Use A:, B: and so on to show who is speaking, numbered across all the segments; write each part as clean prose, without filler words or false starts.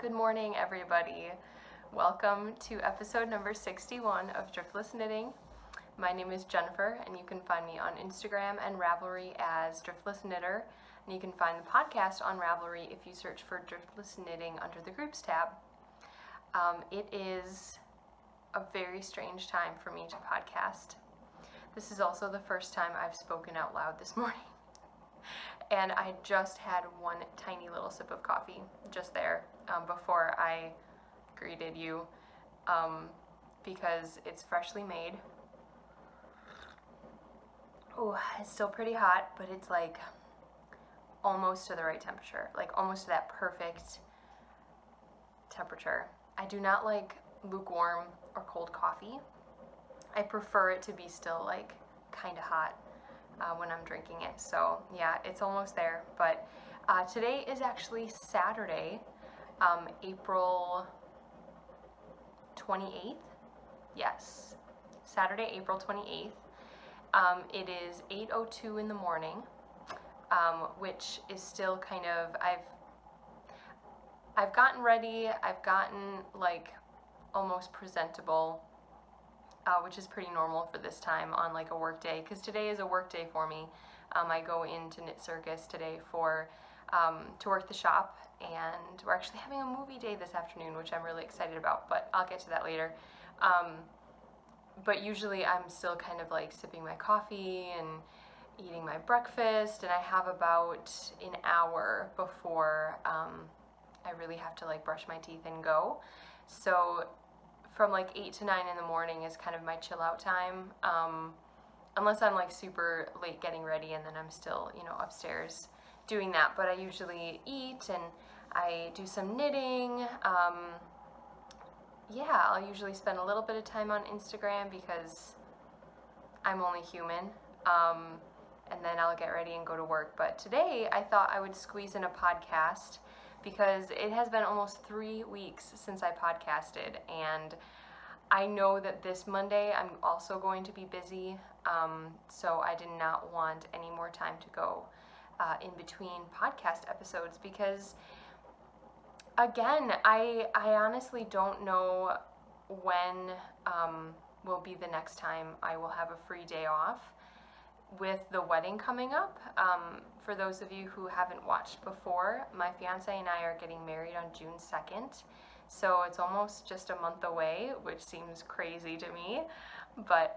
A: Good morning, everybody. Welcome to episode number 61 of Driftless Knitting. My name is Jennifer, and you can find me on Instagram and Ravelry as Driftless Knitter. And you can find the podcast on Ravelry if you search for Driftless Knitting under the Groups tab. It is a very strange time for me to podcast. This is also the first time I've spoken out loud this morning. And I just had one tiny little sip of coffee just there before I greeted you because it's freshly made. Oh, it's still pretty hot, but it's like almost to the right temperature, like almost to that perfect temperature. I do not like lukewarm or cold coffee. I prefer it to be still like kind of hot when I'm drinking it. So yeah, it's almost there. But today is actually Saturday, April 28th. Yes, Saturday, April 28th. It is 8:02 in the morning, which is still kind of, I've gotten ready, I've gotten like almost presentable, which is pretty normal for this time on like a work day, because today is a work day for me. I go into Knit Circus today for to work the shop, and we're actually having a movie day this afternoon, which I'm really excited about, but I'll get to that later. But usually I'm still kind of like sipping my coffee and eating my breakfast, and I have about an hour before I really have to like brush my teeth and go. So from like 8 to 9 in the morning is kind of my chill out time, unless I'm like super late getting ready and then I'm still, you know, upstairs doing that. But I usually eat and I do some knitting. Yeah, I'll usually spend a little bit of time on Instagram because I'm only human, and then I'll get ready and go to work. But today I thought I would squeeze in a podcast because it has been almost 3 weeks since I podcasted, and I know that this Monday I'm also going to be busy, so I did not want any more time to go in between podcast episodes because, again, I honestly don't know when will be the next time I will have a free day off. With the wedding coming up, for those of you who haven't watched before, my fiance and I are getting married on June 2nd, so it's almost just a month away, which seems crazy to me. But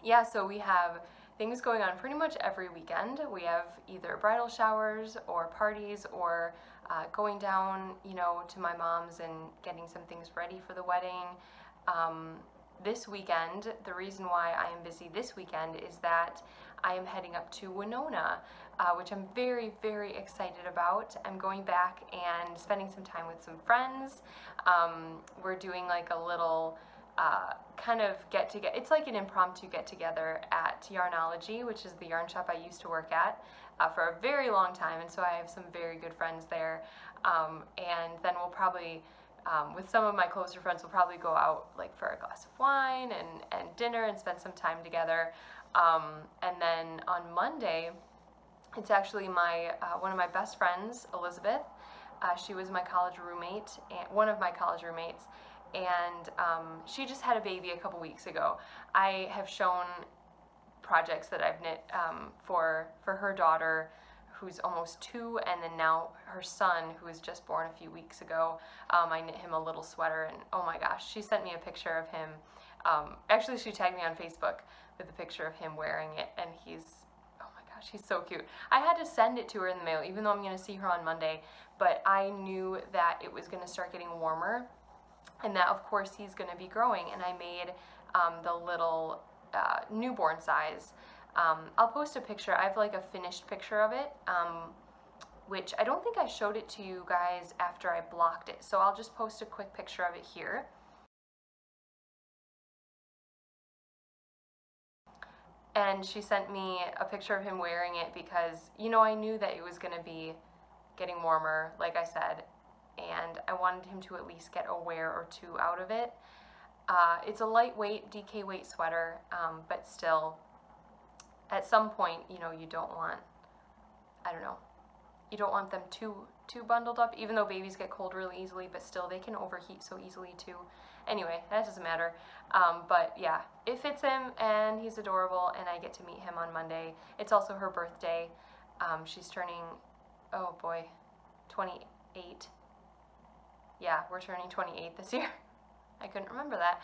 A: yeah, so we have things going on pretty much every weekend. We have either bridal showers or parties or going down, you know, to my mom's and getting some things ready for the wedding. This weekend, the reason why I am busy this weekend is that I am heading up to Winona, which I'm very, very excited about. I'm going back and spending some time with some friends. We're doing like a little kind of get-together. It's like an impromptu get-together at Yarnology, which is the yarn shop I used to work at for a very long time, and so I have some very good friends there. And then we'll probably, with some of my closer friends, we'll probably go out like for a glass of wine and dinner and spend some time together. And then on Monday, it's actually my one of my best friends, Elizabeth. She was my college roommate, one of my college roommates, and she just had a baby a couple weeks ago. I have shown projects that I've knit for her daughter, who's almost 2, and then now her son, who was just born a few weeks ago. I knit him a little sweater, and oh my gosh, she sent me a picture of him. Actually, she tagged me on Facebook with a picture of him wearing it, and he's, oh my gosh, he's so cute. I had to send it to her in the mail, even though I'm going to see her on Monday, but I knew that it was going to start getting warmer, and that, of course, he's going to be growing, and I made the little newborn size. I'll post a picture. I have like a finished picture of it, which I don't think I showed it to you guys after I blocked it, so I'll just post a quick picture of it here. And she sent me a picture of him wearing it because, you know, I knew that it was going to be getting warmer, like I said, and I wanted him to at least get a wear or two out of it. It's a lightweight, DK weight sweater, but still, at some point, you know, you don't want, I don't know, you don't want them too bundled up, even though babies get cold really easily, but still they can overheat so easily too. Anyway, that doesn't matter. But yeah, it fits him and he's adorable, and I get to meet him on Monday. It's also her birthday. She's turning, oh boy, 28. Yeah, we're turning 28 this year. I couldn't remember that.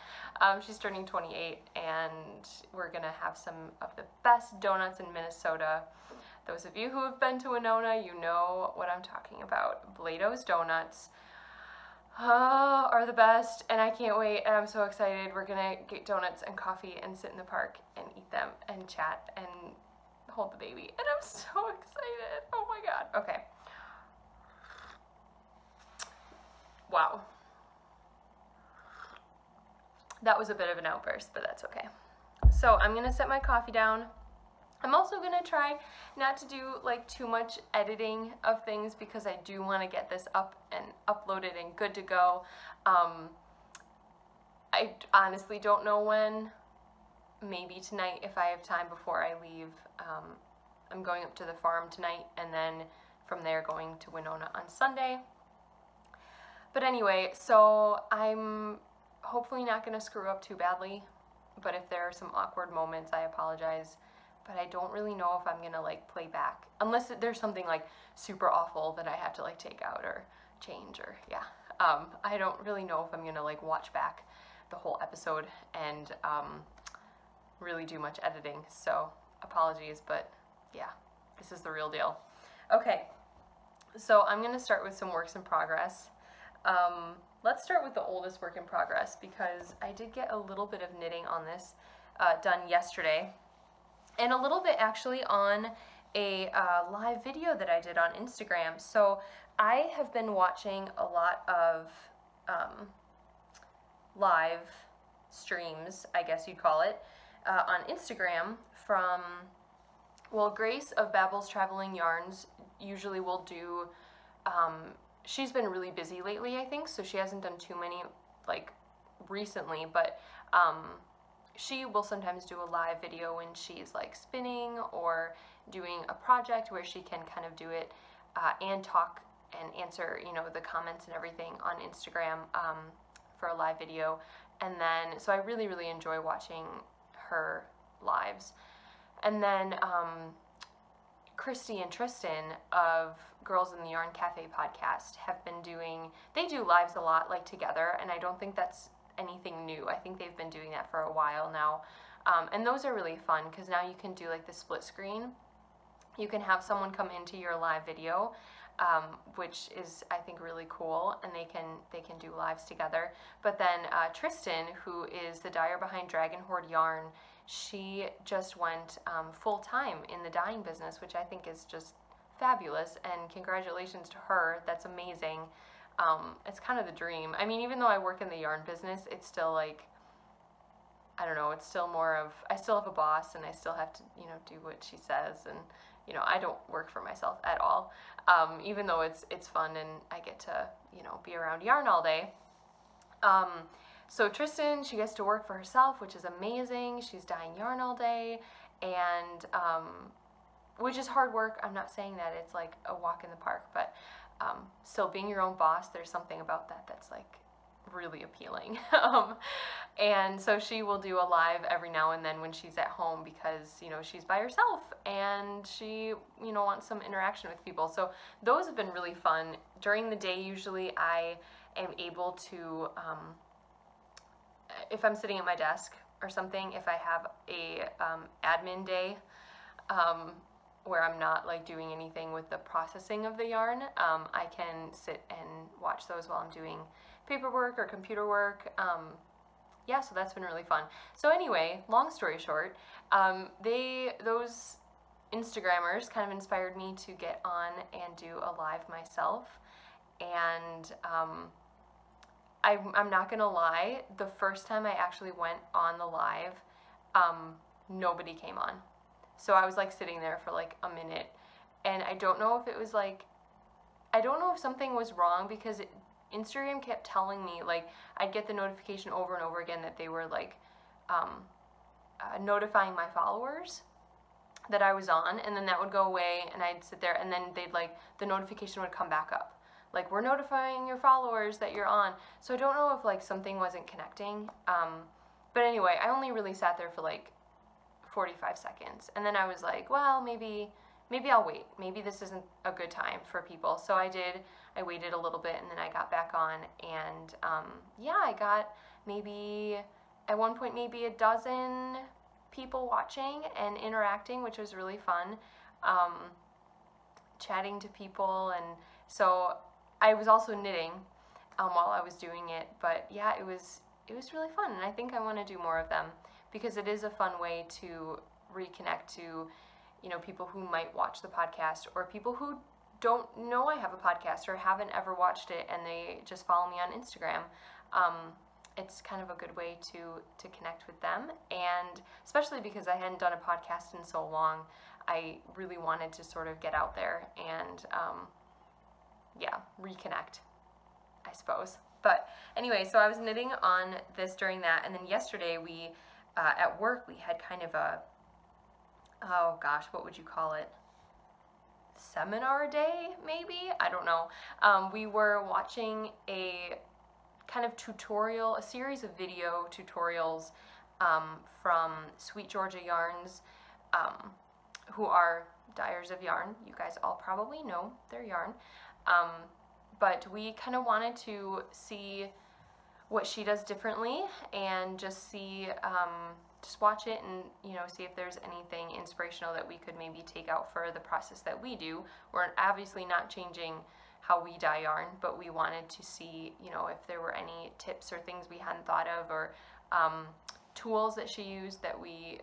A: She's turning 28, and we're gonna have some of the best donuts in Minnesota. Those of you who have been to Winona, you know what I'm talking about. Blado's donuts are the best, and I can't wait, and I'm so excited. We're gonna get donuts and coffee and sit in the park and eat them and chat and hold the baby, and I'm so excited. Oh my god. Okay. Wow. That was a bit of an outburst, but that's okay. So I'm gonna set my coffee down. I'm also gonna try not to do like too much editing of things because I do want to get this up and uploaded and good to go. I honestly don't know when. Maybe tonight if I have time before I leave. I'm going up to the farm tonight, and then from there going to Winona on Sunday. But anyway, so I'm hopefully not going to screw up too badly, but if there are some awkward moments, I apologize. But I don't really know if I'm going to like play back, unless there's something like super awful that I have to like take out or change, or yeah. I don't really know if I'm going to like watch back the whole episode and really do much editing, so apologies, but yeah, this is the real deal. Okay, so I'm going to start with some works in progress. Let's start with the oldest work in progress, because I did get a little bit of knitting on this done yesterday, and a little bit actually on a live video that I did on Instagram. So I have been watching a lot of live streams, I guess you'd call it, on Instagram from, well, Grace of Babel's Traveling Yarns usually will do, she's been really busy lately, I think, so she hasn't done too many, like, recently, but she will sometimes do a live video when she's, like, spinning or doing a project where she can kind of do it and talk and answer, you know, the comments and everything on Instagram for a live video. And then, so I really, really enjoy watching her lives. And then Christy and Tristan of Girls in the Yarn Cafe podcast have been doing, they do lives a lot, like, together, and I don't think that's anything new. I think they've been doing that for a while now. And those are really fun, because now you can do like the split screen. You can have someone come into your live video, which is, I think, really cool, and they can do lives together. But then Tristan, who is the dyer behind Dragon Horde Yarn, she just went full-time in the dyeing business, which I think is just fabulous, and congratulations to her. That's amazing. It's kind of the dream. I mean, even though I work in the yarn business, it's still like, I don't know, it's still more of, I still have a boss, and I still have to, you know, do what she says, and, you know, I don't work for myself at all, even though it's fun and I get to, you know, be around yarn all day. So Tristan, she gets to work for herself, which is amazing. She's dyeing yarn all day, and which is hard work. I'm not saying that it's like a walk in the park, but still, being your own boss, there's something about that that's like really appealing. And so she will do a live every now and then when she's at home, because, you know, she's by herself and she, you know, wants some interaction with people. So those have been really fun. During the day, usually I am able to, if I'm sitting at my desk or something, if I have a admin day, where I'm not like doing anything with the processing of the yarn, I can sit and watch those while I'm doing paperwork or computer work. Yeah, so that's been really fun. So anyway, long story short, those Instagrammers kind of inspired me to get on and do a live myself. And I'm not gonna lie, the first time I actually went on the live, nobody came on. So I was like sitting there for like a minute, and I don't know if it was like, I don't know if something was wrong, because Instagram kept telling me, like, I'd get the notification over and over again that they were like notifying my followers that I was on, and then that would go away, and I'd sit there, and then they'd like, the notification would come back up. Like, we're notifying your followers that you're on. So I don't know if like something wasn't connecting. But anyway, I only really sat there for like 45 seconds. And then I was like, well, maybe I'll wait. Maybe this isn't a good time for people. So I did. I waited a little bit, and then I got back on, and yeah, I got maybe, at one point, maybe a dozen people watching and interacting, which was really fun, chatting to people. And so I was also knitting while I was doing it, but yeah, it was really fun, and I think I want to do more of them because it is a fun way to reconnect to, you know, people who might watch the podcast, or people who don't know I have a podcast or haven't ever watched it and they just follow me on Instagram. It's kind of a good way to connect with them, and especially because I hadn't done a podcast in so long, I really wanted to sort of get out there and yeah, reconnect, I suppose. But anyway, so I was knitting on this during that, and then yesterday we, at work, we had kind of a, oh gosh, what would you call it? Seminar day, maybe? I don't know. We were watching a kind of tutorial, a series of video tutorials from Sweet Georgia Yarns, who are dyers of yarn. You guys all probably know their yarn. But we kind of wanted to see what she does differently and just see, just watch it and, you know, see if there's anything inspirational that we could maybe take out for the process that we do. We're obviously not changing how we dye yarn, but we wanted to see, you know, if there were any tips or things we hadn't thought of, or tools that she used that we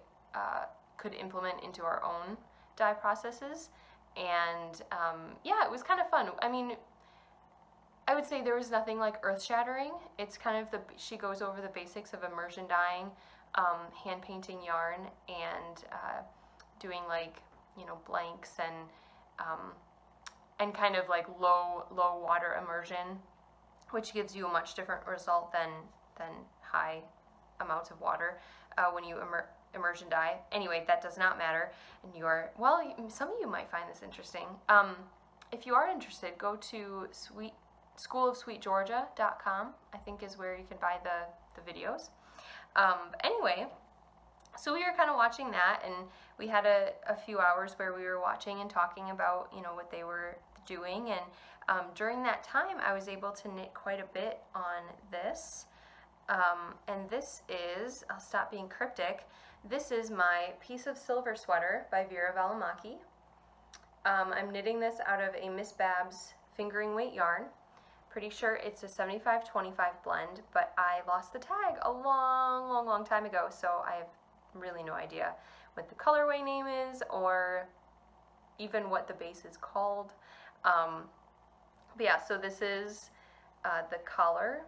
A: could implement into our own dye processes. And yeah, it was kind of fun. I mean, I would say there was nothing like earth-shattering. It's kind of she goes over the basics of immersion dyeing, hand painting yarn, and doing like, you know, blanks and kind of like low water immersion, which gives you a much different result than high amounts of water when you immersion dye. Anyway, that does not matter. And well, some of you might find this interesting. If you are interested, go to schoolofsweetgeorgia.com, I think is where you can buy the videos. Anyway, so we were kind of watching that, and we had a few hours where we were watching and talking about, you know, what they were doing. And during that time, I was able to knit quite a bit on this. And this is, I'll stop being cryptic, this is my Piece of Silver sweater by Vera Valimaki. I'm knitting this out of a Miss Babs fingering weight yarn. Pretty sure it's a 75-25 blend, but I lost the tag a long time ago, so I have really no idea what the colorway name is or even what the base is called. But yeah, so this is the collar,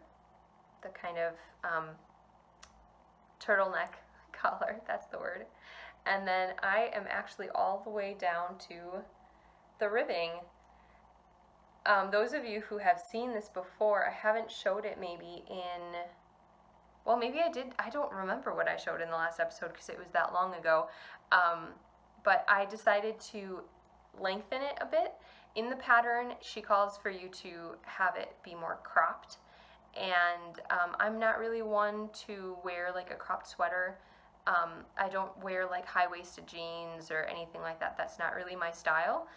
A: the kind of turtleneck collar, that's the word. And then I am actually all the way down to the ribbing. Those of you who have seen this before, I haven't showed it maybe in, well, maybe I did, I don't remember what I showed in the last episode because it was that long ago, but I decided to lengthen it a bit. In the pattern, she calls for you to have it be more cropped, and I'm not really one to wear like a cropped sweater. I don't wear like high-waisted jeans or anything like that. That's not really my style.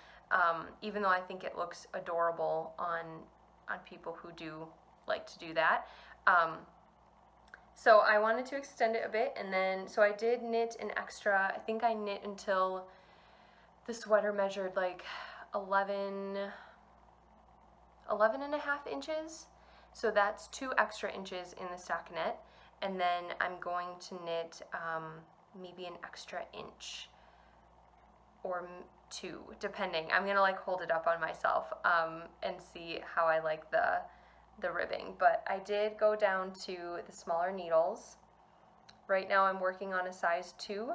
A: Even though I think it looks adorable on people who do like to do that. So I wanted to extend it a bit, and then, so I did knit an extra, I think I knit until the sweater measured like 11 and a half inches. So that's 2 extra inches in the stockinette, and then I'm going to knit maybe an extra inch or 2, depending. I'm gonna like hold it up on myself and see how I like the ribbing. But I did go down to the smaller needles. Right now I'm working on a size 2,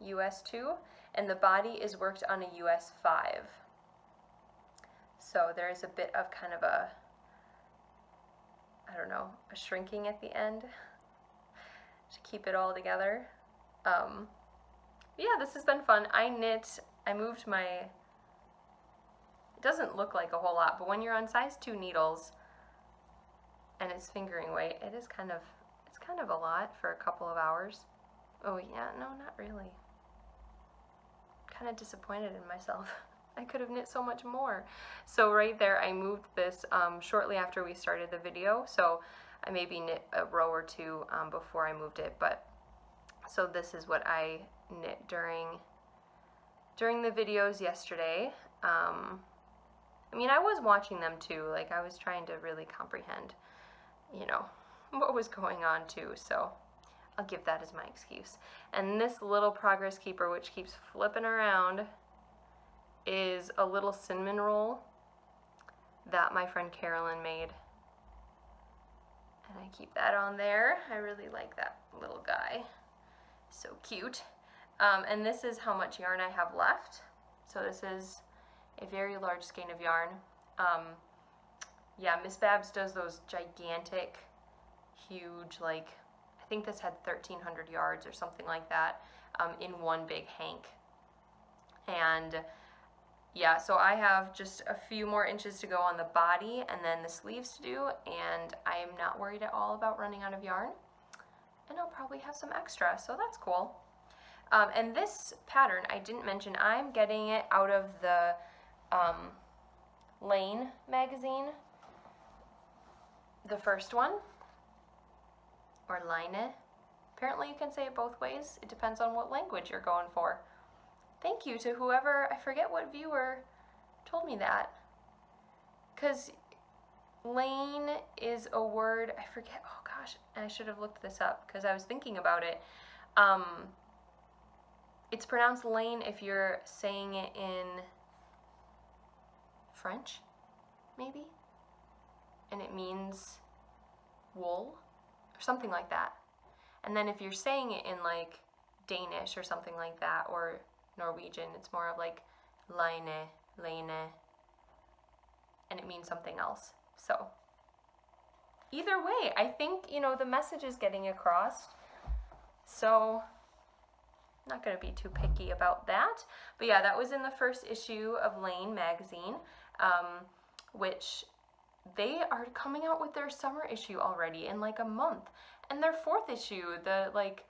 A: US 2, and the body is worked on a US 5. So there's a bit of kind of a, I don't know, a shrinking at the end to keep it all together. Yeah, this has been fun. I moved my, it doesn't look like a whole lot, but when you're on size 2 needles and it's fingering weight, it's kind of a lot for a couple of hours. Oh yeah, no, not really. Kind of disappointed in myself. I could have knit so much more. So right there, I moved this shortly after we started the video, so I maybe knit a row or two before I moved it, but so this is what I knit during the videos yesterday. I mean, I was watching them too, like I was trying to really comprehend, you know, what was going on too, so I'll give that as my excuse. And this little progress keeper, which keeps flipping around, is a little cinnamon roll that my friend Carolyn made. And I keep that on there. I really like that little guy. So cute. And this is how much yarn I have left. So this is a very large skein of yarn. Yeah, Miss Babs does those gigantic, huge, like, I think this had 1,300 yards or something like that in one big hank. And yeah, so I have just a few more inches to go on the body and then the sleeves to do, and I am not worried at all about running out of yarn. And I'll probably have some extra, so that's cool. And this pattern, I didn't mention, I'm getting it out of the Lane magazine, the first one, or Line. Apparently you can say it both ways. It depends on what language you're going for. Thank you to whoever, I forget what viewer told me that. Because lane is a word, I forget, oh gosh, I should have looked this up because I was thinking about it. It's pronounced lane if you're saying it in French, maybe? And it means wool or something like that. And then if you're saying it in like Danish or something like that, or Norwegian, it's more of like line, lene, and it means something else. So either way, I think, you know, the message is getting across. So I'm not going to be too picky about that. But yeah, that was in the first issue of Lane magazine, which they are coming out with their summer issue already in like a month. And their fourth issue, the like,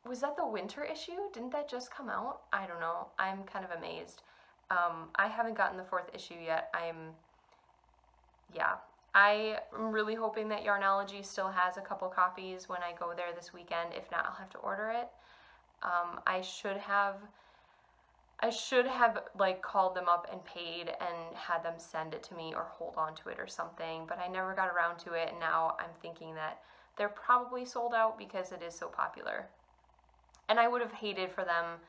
A: was that the winter issue? Didn't that just come out? I don't know. I'm kind of amazed. I haven't gotten the fourth issue yet. Yeah. I am really hoping that Yarnology still has a couple copies when I go there this weekend. If not, I'll have to order it. I should have like called them up and paid and had them send it to me or hold on to it or something, but I never got around to it, and now I'm thinking that they're probably sold out because it is so popular. And I would have hated for them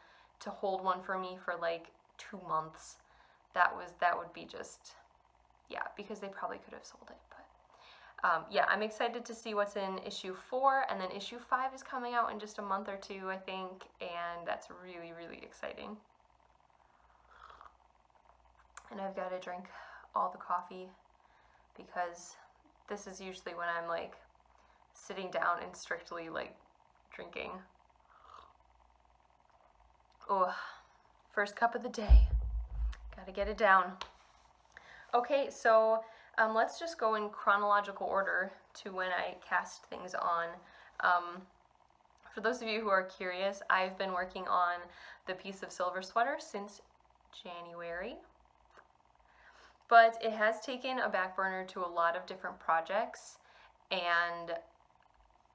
A: to hold one for me for like 2 months. That would be just, yeah, because they probably could have sold it. But yeah, I'm excited to see what's in issue 4, and then issue 5 is coming out in just a month or two, I think, and that's really, really exciting. And I've got to drink all the coffee because this is usually when I'm like sitting down and strictly like drinking. Oh, first cup of the day. Gotta get it down. Okay, so let's just go in chronological order to when I cast things on. For those of you who are curious, I've been working on the piece of silver sweater since January. But it has taken a back burner to a lot of different projects, and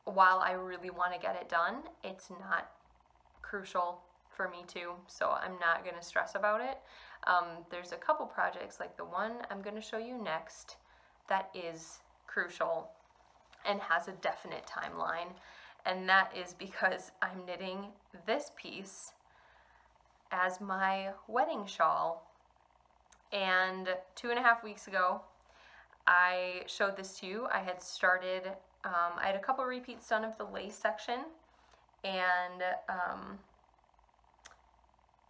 A: while I really want to get it done, it's not crucial for me too, so I'm not going to stress about it. There's a couple projects, like the one I'm going to show you next, that is crucial and has a definite timeline, and that is because I'm knitting this piece as my wedding shawl. And 2.5 weeks ago, I showed this to you. I had started, I had a couple repeats done of the lace section, and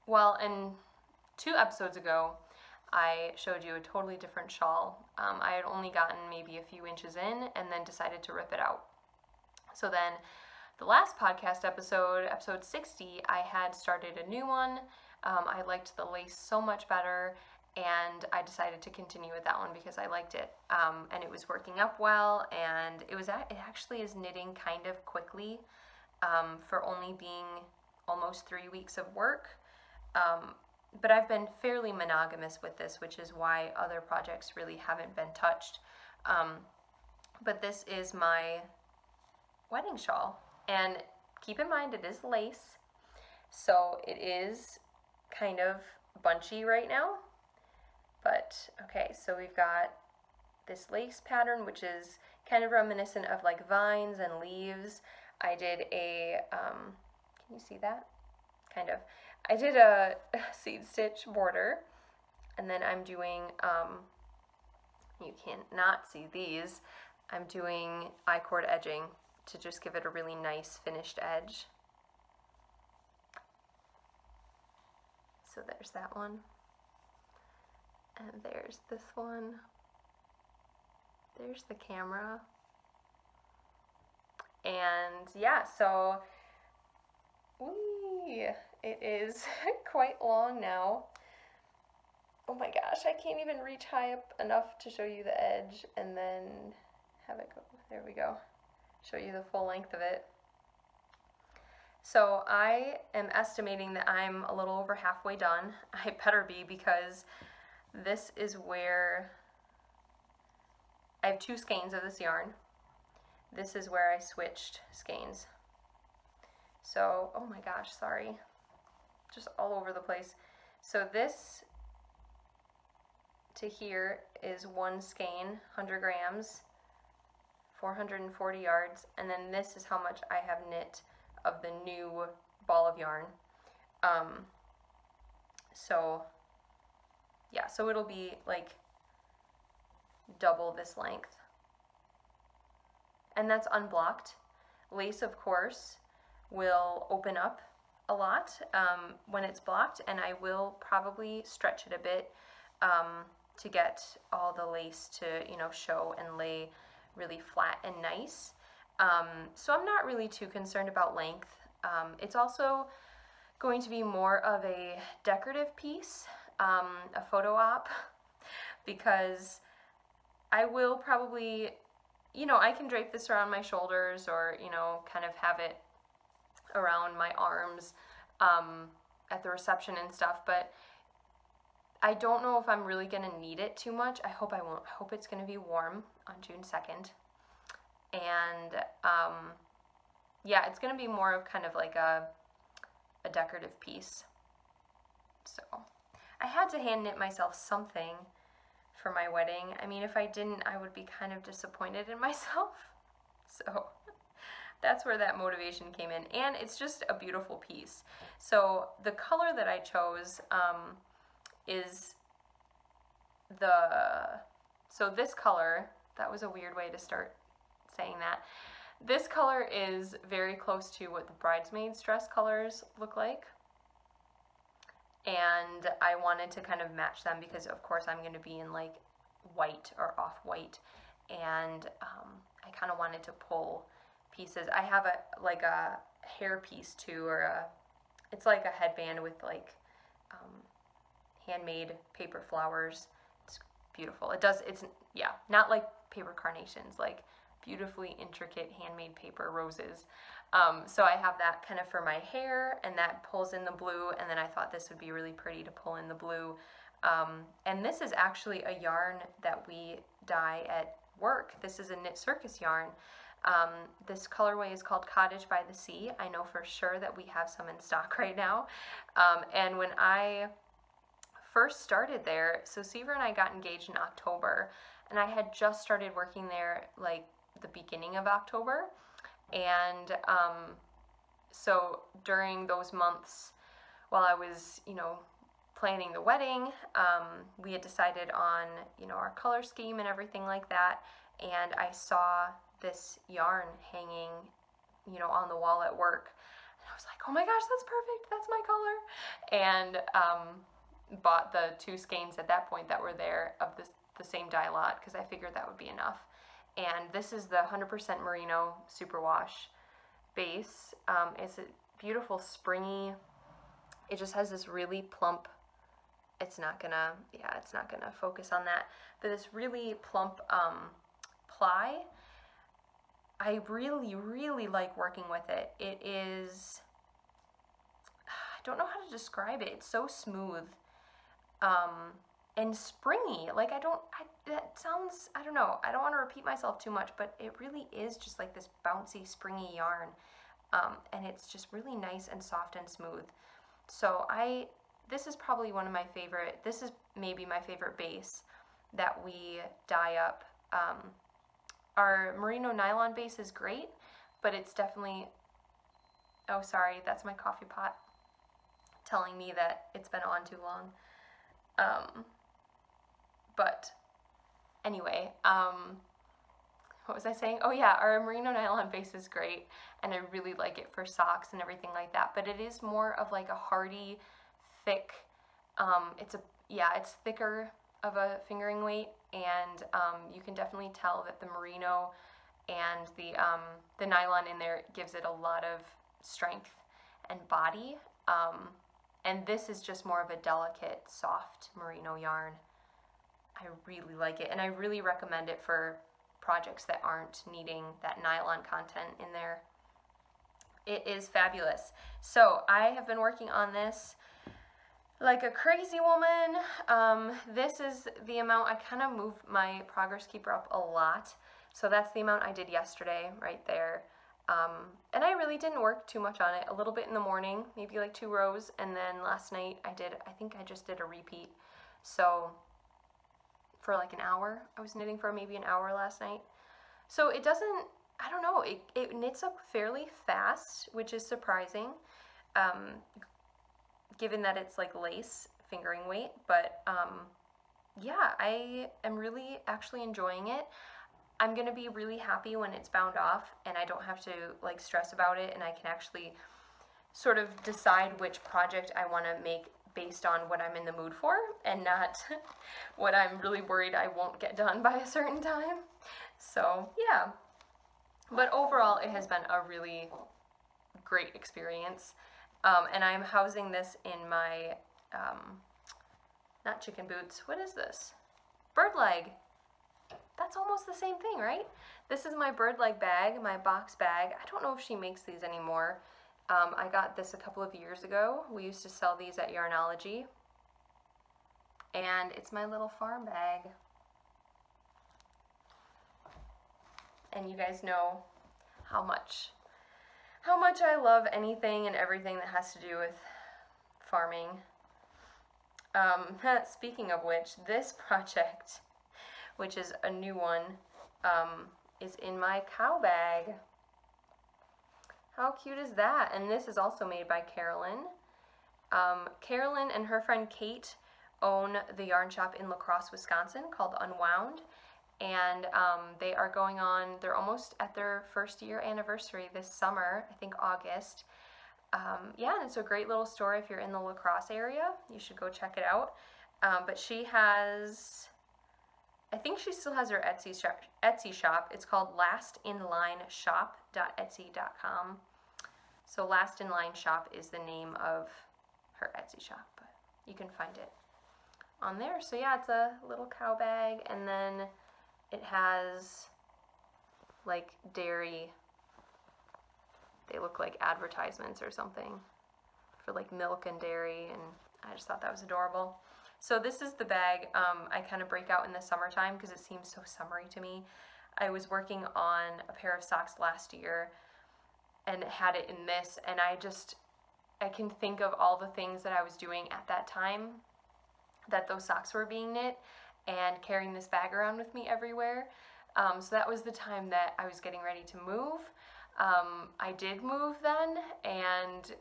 A: well, and 2 episodes ago, I showed you a totally different shawl. I had only gotten maybe a few inches in and then decided to rip it out. So then the last podcast episode, episode 60, I had started a new one. I liked the lace so much better, and I decided to continue with that one because I liked it, and it was working up well, and it actually is knitting kind of quickly for only being almost 3 weeks of work. But I've been fairly monogamous with this, which is why other projects really haven't been touched. But this is my wedding shawl, and keep in mind it is lace, so it is kind of bunchy right now. But okay, so we've got this lace pattern, which is kind of reminiscent of like vines and leaves. I did a, can you see that? Kind of. I did a seed stitch border, and then I'm doing, you can't not see these, I'm doing I-cord edging to just give it a really nice finished edge. So there's that one, and there's this one, there's the camera, and yeah, so it is quite long now. Oh my gosh, I can't even reach high up enough to show you the edge and then have it go, there we go, show you the full length of it. So I am estimating that I'm a little over halfway done. I better be, because this is where I have 2 skeins of this yarn. This is where I switched skeins. So, oh my gosh, sorry, just all over the place. So this to here is 1 skein, 100 grams, 440 yards, and then this is how much I have knit of the new ball of yarn. So yeah, so it'll be like double this length. And that's unblocked. Lace, of course, will open up a lot when it's blocked, and I will probably stretch it a bit to get all the lace to, you know, show and lay really flat and nice. So I'm not really too concerned about length. It's also going to be more of a decorative piece, a photo op, because I will probably, you know, I can drape this around my shoulders, or, you know, kind of have it around my arms at the reception and stuff, but I don't know if I'm really going to need it too much. I hope I won't. I hope it's going to be warm on June 2nd. And yeah, it's going to be more of kind of like a decorative piece. So I had to hand knit myself something for my wedding. I mean, if I didn't, I would be kind of disappointed in myself. So that's where that motivation came in. And it's just a beautiful piece. So the color that I chose is so this color, that was a weird way to start saying that. This color is very close to what the bridesmaids' dress colors look like. And I wanted to kind of match them because, of course, I'm going to be in like white or off-white. And I kind of wanted to pull pieces. I have like a hair piece too, or it's like a headband with like handmade paper flowers. It's beautiful. It's yeah, not like paper carnations, like beautifully intricate handmade paper roses. So I have that kind of for my hair, and that pulls in the blue, and then I thought this would be really pretty to pull in the blue. And this is actually a yarn that we dye at work. This is a Knit Circus yarn. This colorway is called Cottage by the Sea. I know for sure that we have some in stock right now. And when I first started there, so Seaver and I got engaged in October, and I had just started working there like the beginning of October. And so during those months while I was, you know, planning the wedding, we had decided on, you know, our color scheme and everything like that, and I saw this yarn hanging, you know, on the wall at work, and I was like, oh my gosh, that's perfect, that's my color. And bought the 2 skeins at that point that were there of the same dye lot, because I figured that would be enough. And this is the 100% merino superwash base. It's a beautiful springy, it just has this really plump, it's not gonna focus on that, but this really plump ply. I really like working with it. It is, I don't know how to describe it. It's so smooth and springy. Like that sounds, I don't know, I don't want to repeat myself too much, but it really is just like this bouncy, springy yarn. And it's just really nice and soft and smooth. So this is probably one of my favorite, this is maybe my favorite base that we dye up. Our merino nylon base is great, but it's definitely, oh sorry, that's my coffee pot telling me that it's been on too long. But anyway, what was I saying? Oh yeah, our merino nylon base is great, and I really like it for socks and everything like that, but it is more of like a hardy, thick, it's thicker of a fingering weight, and you can definitely tell that the merino and the nylon in there gives it a lot of strength and body, and this is just more of a delicate, soft merino yarn. I really like it, and I really recommend it for projects that aren't needing that nylon content in there. It is fabulous. So I have been working on this like a crazy woman. This is the amount, I kind of moved my progress keeper up a lot. So that's the amount I did yesterday right there. And I really didn't work too much on it. A little bit in the morning, maybe like 2 rows. And then last night I think I just did a repeat. So for like an hour, I was knitting for maybe an hour last night. So it doesn't, I don't know, it knits up fairly fast, which is surprising. Given that it's like lace fingering weight, but yeah, I am really actually enjoying it. I'm gonna be really happy when it's bound off and I don't have to like stress about it, and I can actually sort of decide which project I want to make based on what I'm in the mood for, and not what I'm really worried I won't get done by a certain time. So yeah, but overall it has been a really great experience. And I'm housing this in my, not chicken boots, what is this? Bird leg. That's almost the same thing, right? This is my bird leg bag, my box bag. I don't know if she makes these anymore. I got this a couple of years ago. We used to sell these at Yarnology. And it's my little farm bag. And you guys know how much I love anything and everything that has to do with farming. Speaking of which, this project, which is a new one, is in my cow bag. How cute is that? And this is also made by Carolyn. Carolyn and her friend Kate own the yarn shop in La Crosse, Wisconsin called Unwound. And they are going on, they're almost at their 1st year anniversary this summer, I think August. Yeah, and it's a great little store if you're in the La Crosse area. You should go check it out. But she has, I think she still has her Etsy shop. It's called lastinlineshop.etsy.com. So Last in Line Shop is the name of her Etsy shop, but you can find it on there. So yeah, it's a little cow bag, and then it has like dairy, they look like advertisements or something for like milk and dairy, and I just thought that was adorable. So this is the bag I kind of break out in the summertime because it seems so summery to me. I was working on a pair of socks last year and had it in this, and I can think of all the things that I was doing at that time that those socks were being knit, and carrying this bag around with me everywhere. So that was the time that I was getting ready to move. I did move then, and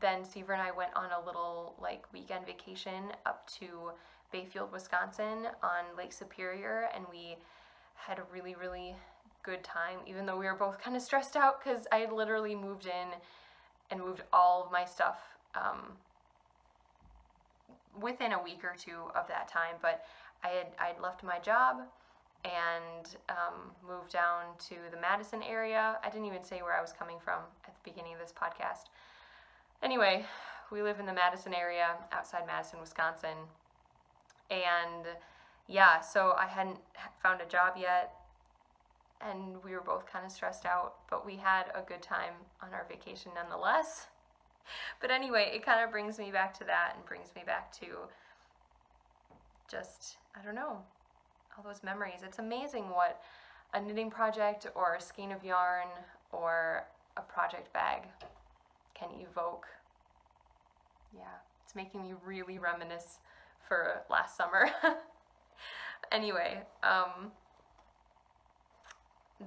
A: then Seaver and I went on a little like weekend vacation up to Bayfield, Wisconsin on Lake Superior, and we had a really, really good time, even though we were both kind of stressed out because I had literally moved in and moved all of my stuff within a week or two of that time. But I'd left my job, and moved down to the Madison area. I didn't even say where I was coming from at the beginning of this podcast. Anyway, we live in the Madison area, outside Madison, Wisconsin. And yeah, so I hadn't found a job yet, and we were both kind of stressed out, but we had a good time on our vacation nonetheless. But anyway, it kind of brings me back to that and brings me back to just, I don't know, all those memories. It's amazing what a knitting project or a skein of yarn or a project bag can evoke. Yeah, it's making me really reminisce for last summer. Anyway,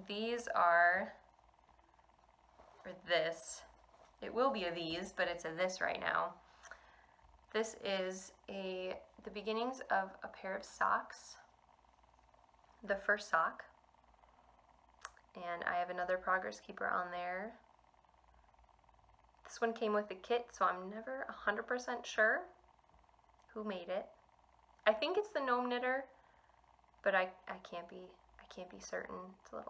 A: these are, or this, it will be a these, but it's a this right now. This is the beginnings of a pair of socks, the first sock, and I have another progress keeper on there. This one came with the kit, so I'm never 100% sure who made it. I think it's the Gnome Knitter, but I can't be certain. It's a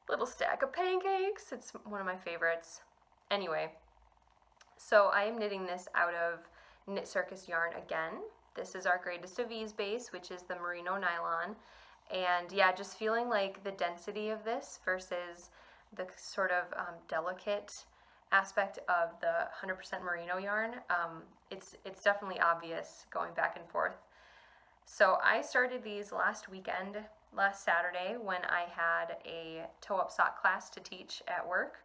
A: little stack of pancakes. It's one of my favorites. Anyway, so I am knitting this out of Knit Circus yarn again. This is our Greatest of Ease base, which is the merino nylon. And yeah, just feeling like the density of this versus the sort of delicate aspect of the 100% merino yarn. It's definitely obvious going back and forth. So I started these last Saturday, when I had a toe-up sock class to teach at work.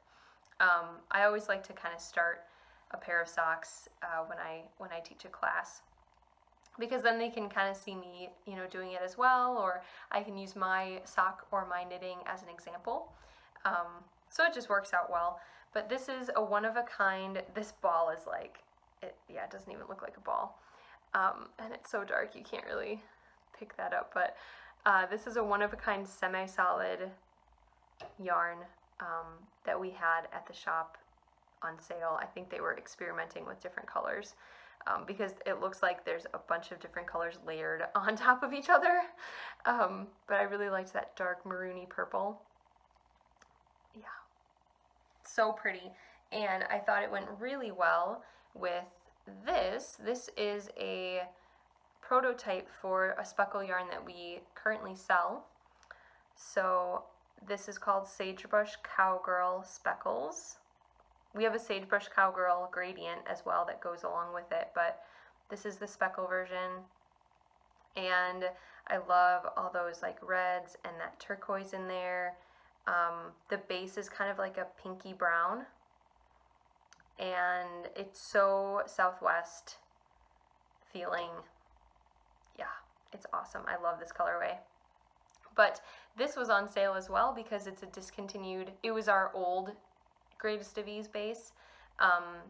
A: I always like to kind of start a pair of socks when I teach a class, because then they can kind of see me, doing it as well, or I can use my sock or my knitting as an example. So it just works out well. But this is a one-of-a-kind. This ball is like, it doesn't even look like a ball. And it's so dark you can't really pick that up. But this is a one-of-a-kind semi-solid yarn that we had at the shop on sale. I think they were experimenting with different colors because it looks like there's a bunch of different colors layered on top of each other. But I really liked that dark maroony purple. Yeah. So pretty, and I thought it went really well with this. This is a prototype for a speckle yarn that we currently sell. So this is called Sagebrush Cowgirl Speckles. We have a Sagebrush Cowgirl gradient as well that goes along with it, but this is the speckle version. And I love all those like reds and that turquoise in there. The base is kind of like a pinky brown, and it's so Southwest feeling. Yeah, it's awesome. I love this colorway. But this was on sale as well because it's a discontinued, it was our old Greatest of Ease base,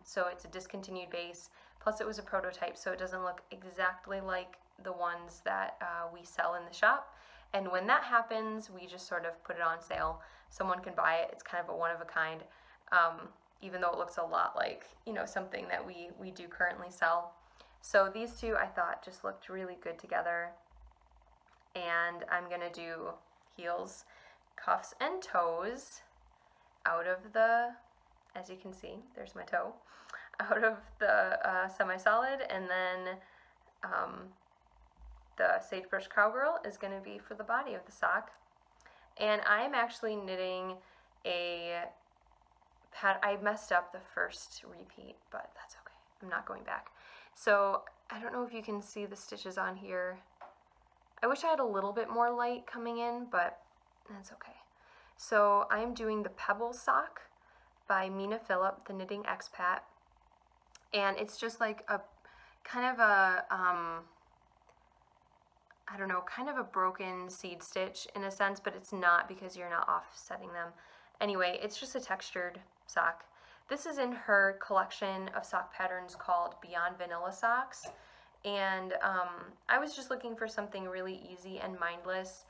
A: so it's a discontinued base, plus it was a prototype, so it doesn't look exactly like the ones that we sell in the shop. And when that happens, we just sort of put it on sale. Someone can buy it. It's kind of a one-of-a-kind, even though it looks a lot like, something that we do currently sell. So these two, I thought, just looked really good together. And I'm going to do heels, cuffs, and toes out of the, as you can see, there's my toe, out of the semi-solid, and then the Sagebrush Cowgirl is going to be for the body of the sock. And I'm actually knitting a pad. I messed up the first repeat, but that's okay. I'm not going back. So I don't know if you can see the stitches on here. I wish I had a little bit more light coming in, but that's okay. So I'm doing the Pebble Sock by Mina Phillip, the Knitting Expat. And it's just like a kind of a, I don't know, kind of a broken seed stitch in a sense, but it's not because you're not offsetting them. Anyway, it's just a textured sock. This is in her collection of sock patterns called Beyond Vanilla Socks. And I was just looking for something really easy and mindless.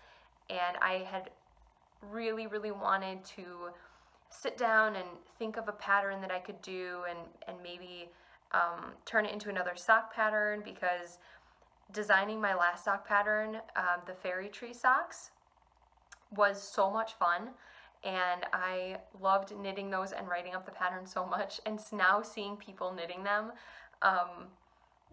A: And I had really, really wanted to sit down and think of a pattern that I could do and maybe turn it into another sock pattern, because designing my last sock pattern, the fairy tree socks, was so much fun, and I loved knitting those and writing up the pattern so much, and now seeing people knitting them,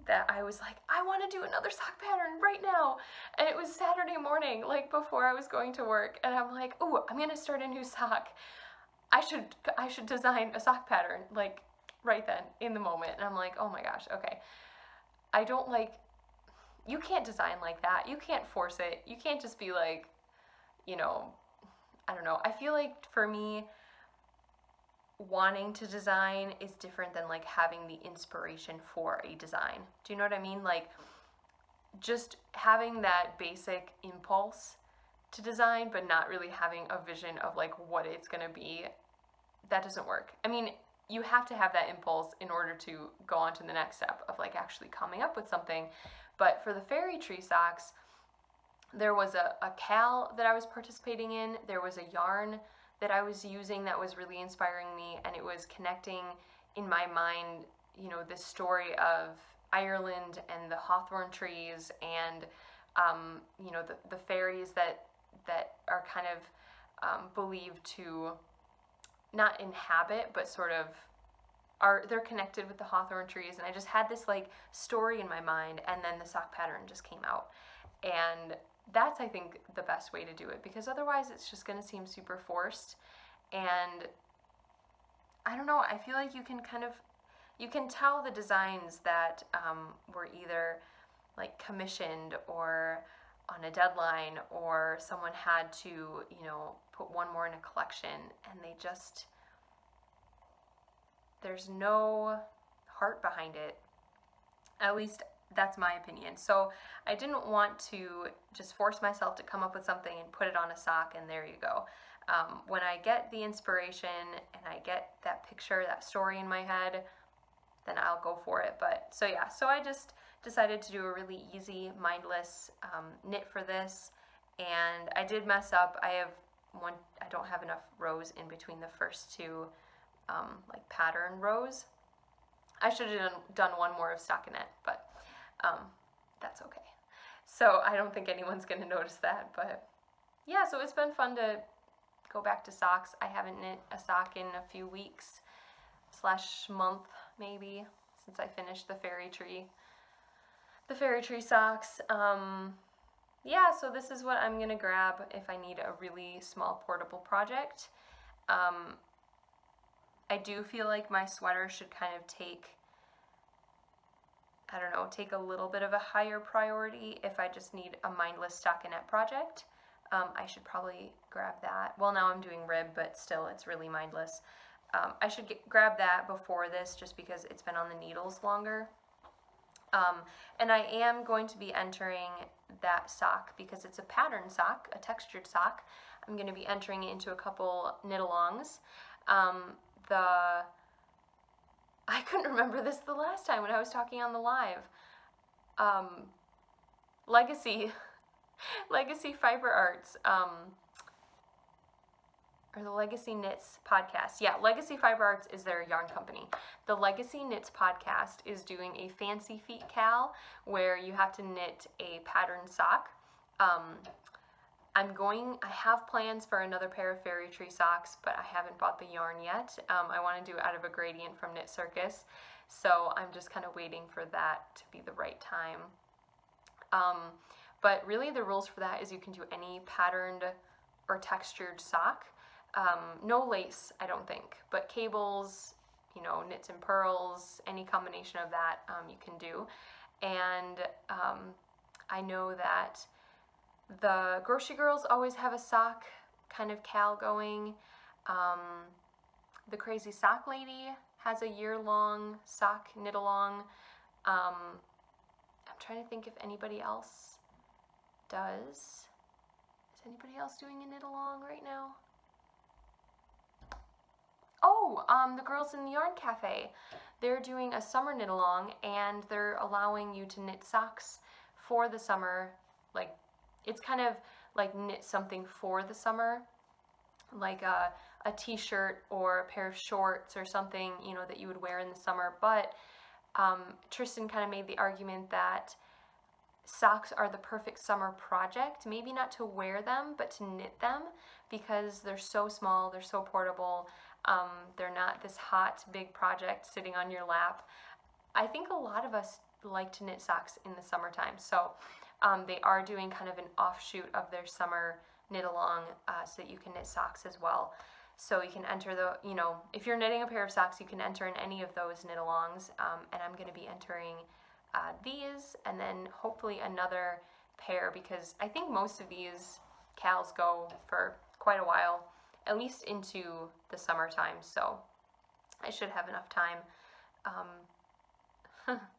A: that I was like, I want to do another sock pattern right now. And it was Saturday morning, like before I was going to work, and I'm like, oh, I'm gonna start a new sock. I should design a sock pattern, like right then in the moment. And I'm like, oh my gosh, okay. I don't like, you can't design like that. You can't force it. You can't just be like, you know, I don't know. I feel like for me, wanting to design is different than like having the inspiration for a design. Do you know what I mean? Like just having that basic impulse to design, but not really having a vision of like what it's gonna be, that doesn't work. I mean, you have to have that impulse in order to go on to the next step of like actually coming up with something. But for the fairy tree socks, there was a cal that I was participating in. There was a yarn that I was using that was really inspiring me, and it was connecting in my mind, you know, this story of Ireland and the hawthorn trees and, you know, the fairies that are kind of believed to not inhabit, but sort of they're connected with the hawthorn trees. And I just had this like story in my mind, and then the sock pattern just came out. And that's, I think, the best way to do it, because otherwise it's just going to seem super forced. And I don't know, I feel like you can tell the designs that were either like commissioned or on a deadline, or someone had to, you know, put one more in a collection, and there's no heart behind it. At least that's my opinion. So I didn't want to just force myself to come up with something and put it on a sock and there you go. When I get the inspiration and I get that picture, that story in my head, then I'll go for it. But so yeah, so I just decided to do a really easy, mindless knit for this, and I did mess up. I don't have enough rows in between the first two like pattern rows. I should have done one more of stockinette, but that's okay. So I don't think anyone's gonna notice that, but yeah, so it's been fun to go back to socks. I haven't knit a sock in a few weeks / month maybe, since I finished the fairy tree socks. Yeah, so this is what I'm gonna grab if I need a really small portable project. I do feel like my sweater should kind of take a little bit of a higher priority if I just need a mindless stockinette project. I should probably grab that. Well, now I'm doing rib, but still, it's really mindless. I should grab that before this, just because it's been on the needles longer. And I am going to be entering that sock, because it's a pattern sock, a textured sock. I'm going to be entering it into a couple knit-alongs. I couldn't remember this the last time when I was talking on the live. Legacy Fiber Arts, or the Legacy Knits podcast. Yeah, Legacy Fiber Arts is their yarn company. The Legacy Knits podcast is doing a Fancy Feet cal where you have to knit a pattern sock. I have plans for another pair of fairy tree socks, but I haven't bought the yarn yet. I want to do it out of a gradient from Knit Circus, so I'm just kind of waiting for that to be the right time. But really the rules for that is you can do any patterned or textured sock. No lace, I don't think, but cables, you know, knits and purls, any combination of that you can do. And I know that the Grocery Girls always have a sock kind of cal going. The Crazy Sock Lady has a year-long sock knit-along. I'm trying to think if anybody else does. Is anybody else doing a knit-along right now? Oh, the girls in the Yarn Cafe. They're doing a summer knit-along, and they're allowing you to knit socks for the summer. Like, it's kind of like knit something for the summer, like a t-shirt or a pair of shorts or something, you know, that you would wear in the summer. But Tristan kind of made the argument that socks are the perfect summer project, maybe not to wear them, but to knit them, because they're so small, they're so portable, they're not this hot, big project sitting on your lap. I think a lot of us like to knit socks in the summertime, so they are doing kind of an offshoot of their summer knit along so that you can knit socks as well. So you can enter the, you know, if you're knitting a pair of socks, you can enter in any of those knit alongs, and I'm going to be entering these and then hopefully another pair, because I think most of these cals go for quite a while, at least into the summertime, so I should have enough time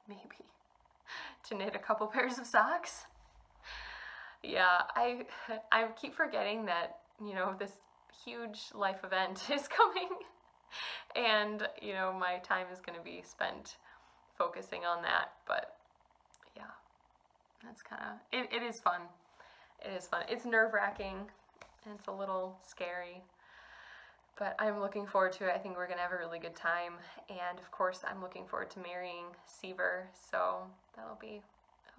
A: maybe to knit a couple pairs of socks. Yeah, I keep forgetting that, you know, this huge life event is coming, and, you know, my time is going to be spent focusing on that. But yeah, that's kind of, it is fun. It is fun. It's nerve-wracking and it's a little scary, but I'm looking forward to it. I think we're gonna have a really good time, and of course I'm looking forward to marrying Seaver, so that'll be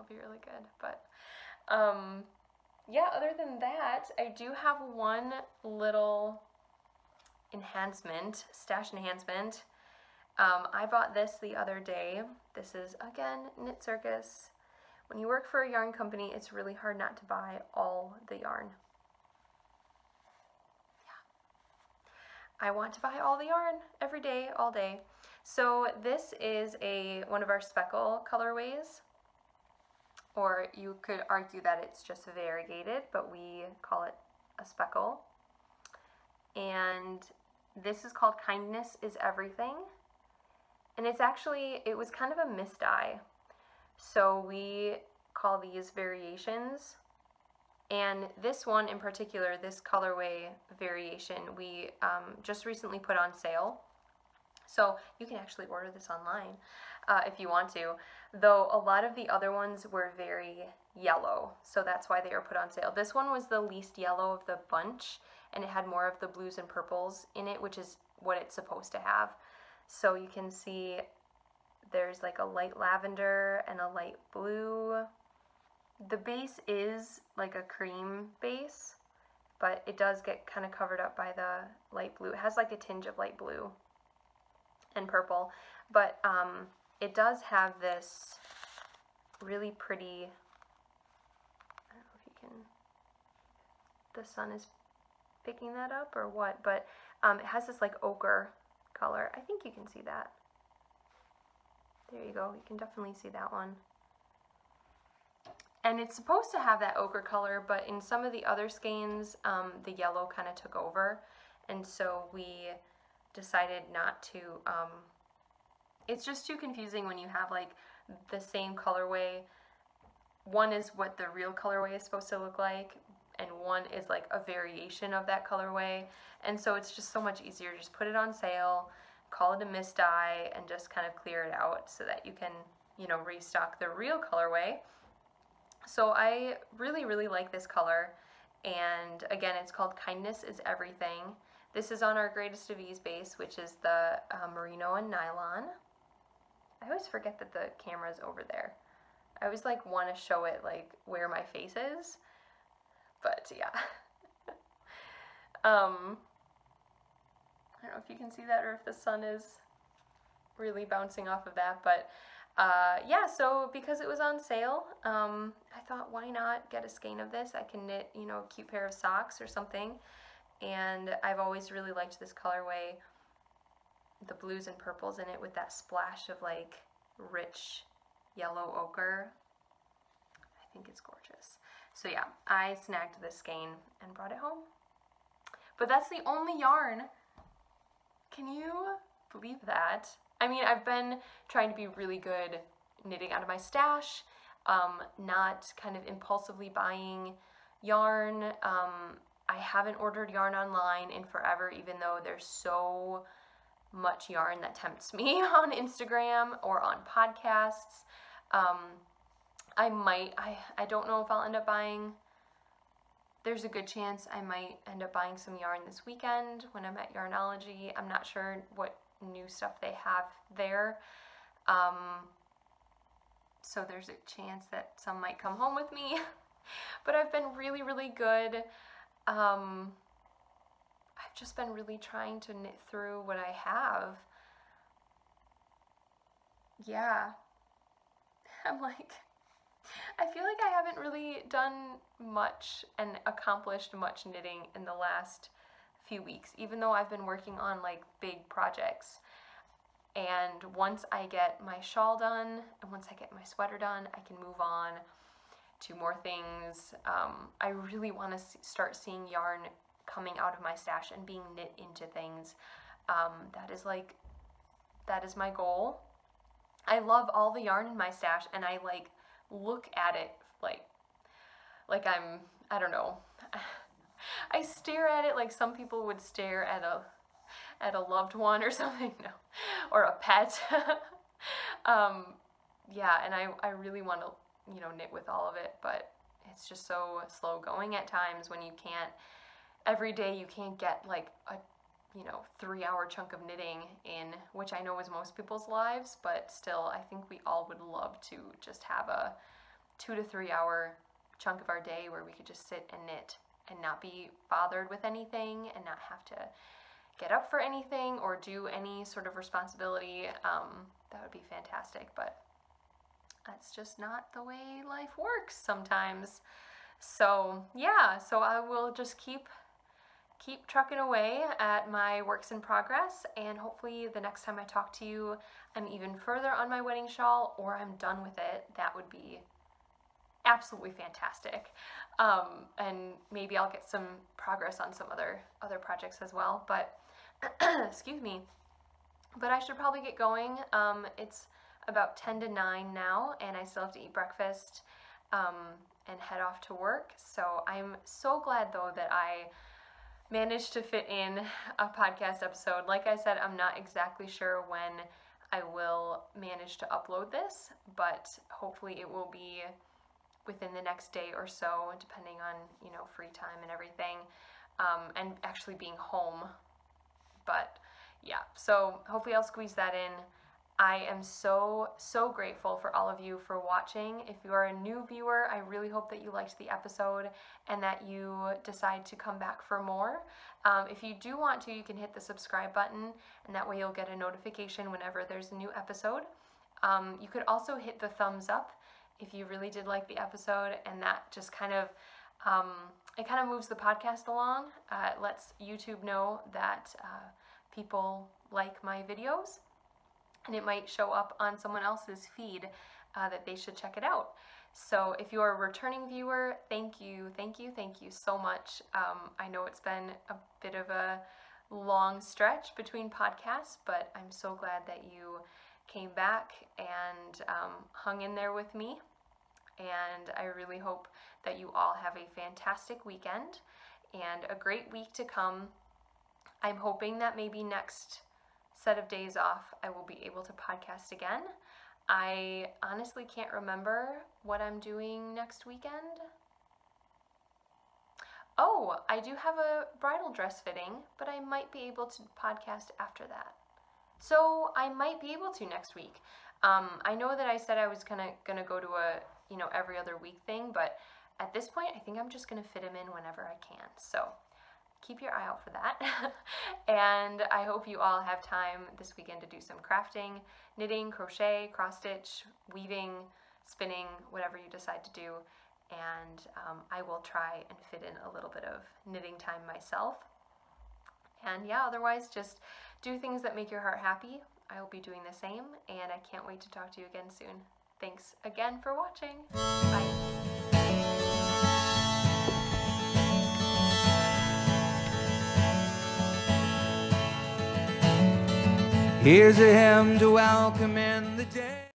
A: really good. But yeah, other than that, I do have one little enhancement, stash enhancement. I bought this the other day. This is, again, Knit Circus. When you work for a yarn company, it's really hard not to buy all the yarn. Yeah. I want to buy all the yarn every day, all day. So this is one of our speckle colorways, or you could argue that it's just variegated, but we call it a speckle. And this is called Kindness is Everything. And it's actually, it was kind of a misdye. So we call these variations. And this one in particular, this colorway variation, we just recently put on sale. So you can actually order this online if you want to. Though a lot of the other ones were very yellow, so that's why they were put on sale. This one was the least yellow of the bunch, and it had more of the blues and purples in it, which is what it's supposed to have. So you can see there's like a light lavender and a light blue. The base is like a cream base, but it does get kind of covered up by the light blue. It has like a tinge of light blue and purple, but it does have this really pretty, I don't know if you can, the sun is picking that up or what, but it has this like ochre color. I think you can see that. There you go, you can definitely see that one. And it's supposed to have that ochre color, but in some of the other skeins, the yellow kind of took over, and so we decided not to, it's just too confusing when you have like the same colorway. One is what the real colorway is supposed to look like, and one is like a variation of that colorway, and so it's just so much easier to just put it on sale, call it a misdye, and just kind of clear it out so that you can, you know, restock the real colorway. So I really, really like this color, and again, it's called Kindness is Everything. This is on our Greatest of Ease base, which is the merino and nylon. I always forget that the camera's over there. I always like want to show it like where my face is, but yeah. I don't know if you can see that or if the sun is really bouncing off of that, but yeah, so because it was on sale, I thought, why not get a skein of this? I can knit, you know, a cute pair of socks or something, and I've always really liked this colorway, the blues and purples in it with that splash of like rich yellow ochre. I think it's gorgeous. So yeah, I snagged this skein and brought it home. But that's the only yarn. Can you believe that? I mean, I've been trying to be really good knitting out of my stash, not kind of impulsively buying yarn. I haven't ordered yarn online in forever, even though there's so much yarn that tempts me on Instagram or on podcasts. I don't know if I'll end up buying, there's a good chance I might end up buying some yarn this weekend when I'm at Yarnology. I'm not sure what new stuff they have there. so there's a chance that some might come home with me. But I've been really, really good. I've just been really trying to knit through what I have. Yeah. I'm like, I feel like I haven't really done much and accomplished much knitting in the last few weeks, even though I've been working on like big projects. And once I get my shawl done and once I get my sweater done, I can move on to more things. I really want to start seeing yarn coming out of my stash and being knit into things. That is my goal. I love all the yarn in my stash, and I like look at it like I'm, I don't know. I stare at it like some people would stare at a loved one or something, no, or a pet. Yeah, and I really want to, you know, knit with all of it, but it's just so slow going at times when you can't, every day you can't get like a, you know, 3-hour chunk of knitting in, which I know is most people's lives, but still, I think we all would love to just have a 2 to 3 hour chunk of our day where we could just sit and knit and not be bothered with anything and not have to get up for anything or do any sort of responsibility. That would be fantastic, but that's just not the way life works sometimes. So yeah, so I will just keep trucking away at my works in progress, and hopefully the next time I talk to you, I'm even further on my wedding shawl or I'm done with it. That would be absolutely fantastic. And maybe I'll get some progress on some other projects as well, but excuse me. But I should probably get going. It's about 10 to 9 now, and I still have to eat breakfast and head off to work. So I'm so glad though that I managed to fit in a podcast episode. Like I said, I'm not exactly sure when I will manage to upload this, but hopefully it will be within the next day or so, depending on, you know, free time and everything, and actually being home. But yeah, so hopefully I'll squeeze that in. I am so grateful for all of you for watching. If you are a new viewer, I really hope that you liked the episode and that you decide to come back for more. If you do want to, you can hit the subscribe button, and that way you'll get a notification whenever there's a new episode. You could also hit the thumbs up if you really did like the episode, and that just kind of, it kind of moves the podcast along. It lets YouTube know that people like my videos, and it might show up on someone else's feed that they should check it out. So if you're a returning viewer, thank you so much. I know it's been a bit of a long stretch between podcasts, but I'm so glad that you came back and hung in there with me. And I really hope that you all have a fantastic weekend and a great week to come. I'm hoping that maybe next set of days off I will be able to podcast again. I honestly can't remember what I'm doing next weekend. Oh, I do have a bridal dress fitting, but I might be able to podcast after that. So I might be able to next week. I know that I said I was gonna go to a, you know, every other week thing, but at this point I think I'm just gonna fit them in whenever I can. So keep your eye out for that. And I hope you all have time this weekend to do some crafting, knitting, crochet, cross stitch, weaving, spinning, whatever you decide to do. And I will try and fit in a little bit of knitting time myself. And yeah, otherwise just do things that make your heart happy. I will be doing the same, and I can't wait to talk to you again soon. Thanks again for watching. Bye.
B: Here's a hymn to welcome in the day.